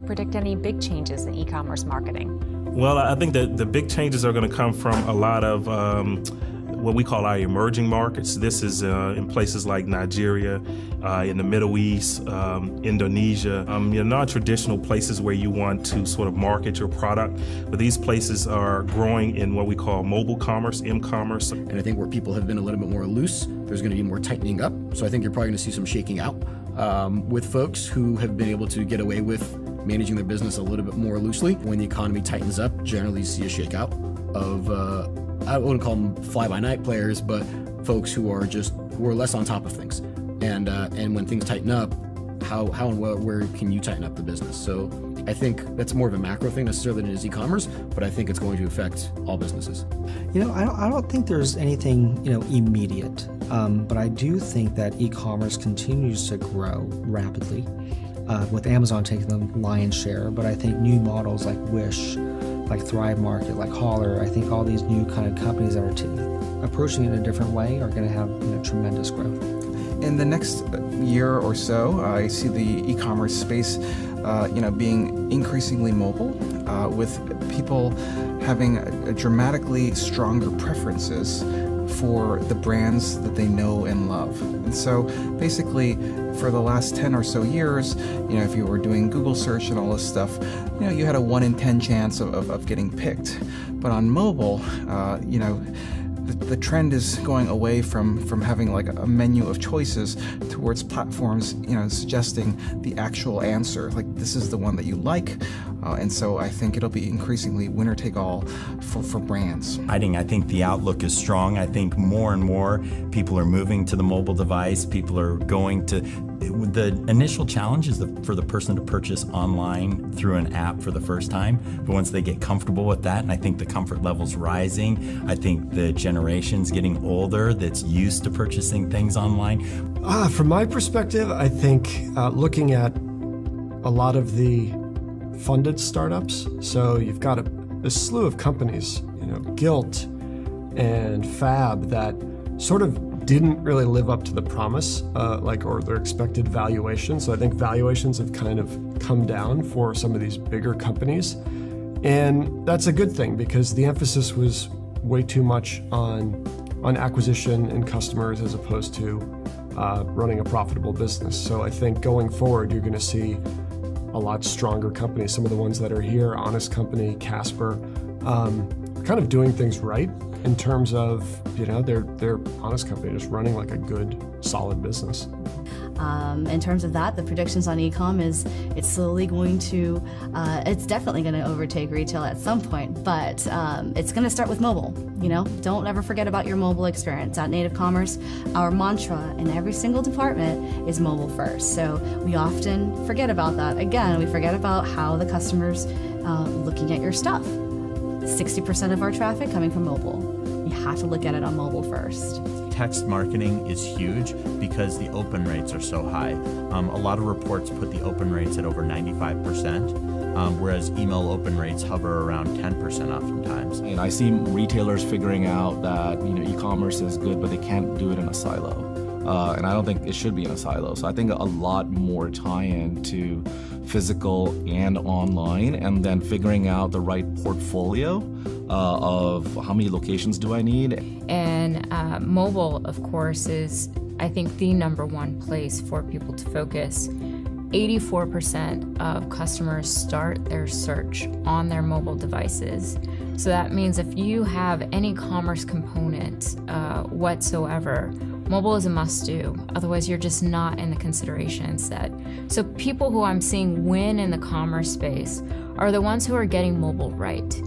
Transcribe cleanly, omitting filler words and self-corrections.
Predict any big changes in e-commerce marketing? Well, I think that the big changes are going to come from a lot of what we call our emerging markets. This is in places like Nigeria, in the Middle East, Indonesia, non-traditional places where you want to sort of market your product. But these places are growing in what we call mobile commerce, m-commerce. And I think where people have been a little bit more loose, there's going to be more tightening up. So I think you're probably going to see some shaking out with folks who have been able to get away with managing their business a little bit more loosely. When the economy tightens up, generally you see a shakeout of, I wouldn't call them fly-by-night players, but folks who are less on top of things. And when things tighten up, how and where can you tighten up the business? So I think that's more of a macro thing necessarily than it is e-commerce, but I think it's going to affect all businesses. I don't think there's anything, immediate, but I do think that e-commerce continues to grow rapidly, with Amazon taking the lion's share, but I think new models like Wish, like Thrive Market, like Holler, I think all these new kind of companies that are approaching it in a different way are going to have tremendous growth. In the next year or so, I see the e-commerce space, being increasingly mobile, with people having a dramatically stronger preferences for the brands that they know and love. And so basically for the last 10 or so years, if you were doing Google search and all this stuff, you had a 1 in 10 chance of getting picked. But on mobile, the trend is going away from having like a menu of choices towards platforms, suggesting the actual answer. Like, this is the one that you like. And so I think it'll be increasingly winner take all for brands. I think the outlook is strong. I think more and more people are moving to the mobile device. People are going to, the initial challenge is for the person to purchase online through an app for the first time. But once they get comfortable with that, and I think the comfort level's rising, I think the generation's getting older that's used to purchasing things online. From my perspective, I think looking at a lot of the funded startups, so you've got a slew of companies, Gilt and Fab, that sort of didn't really live up to the promise, or their expected valuation. So I think valuations have kind of come down for some of these bigger companies. And that's a good thing because the emphasis was way too much on acquisition and customers as opposed to running a profitable business. So I think going forward, you're going to see a lot stronger companies. Some of the ones that are here, Honest Company, Casper, kind of doing things right in terms of, they're Honest Company, just running like a good, solid business. In terms of that, the predictions on e-com is it's slowly going to, it's definitely going to overtake retail at some point, but it's going to start with mobile. Don't ever forget about your mobile experience. At Native Commerce, our mantra in every single department is mobile first. So we often forget about that. Again, we forget about how the customer's looking at your stuff. 60% of our traffic coming from mobile. You have to look at it on mobile first. Text marketing is huge because the open rates are so high. A lot of reports put the open rates at over 95%, whereas email open rates hover around 10% oftentimes. And I see retailers figuring out that e-commerce is good, but they can't do it in a silo. And I don't think it should be in a silo. So I think a lot more tie into physical and online, and then figuring out the right portfolio of how many locations do I need. And mobile, of course, is, I think, the #1 place for people to focus. 84% of customers start their search on their mobile devices. So that means if you have any commerce component whatsoever, mobile is a must-do. Otherwise, you're just not in the consideration set. So people who I'm seeing win in the commerce space are the ones who are getting mobile right.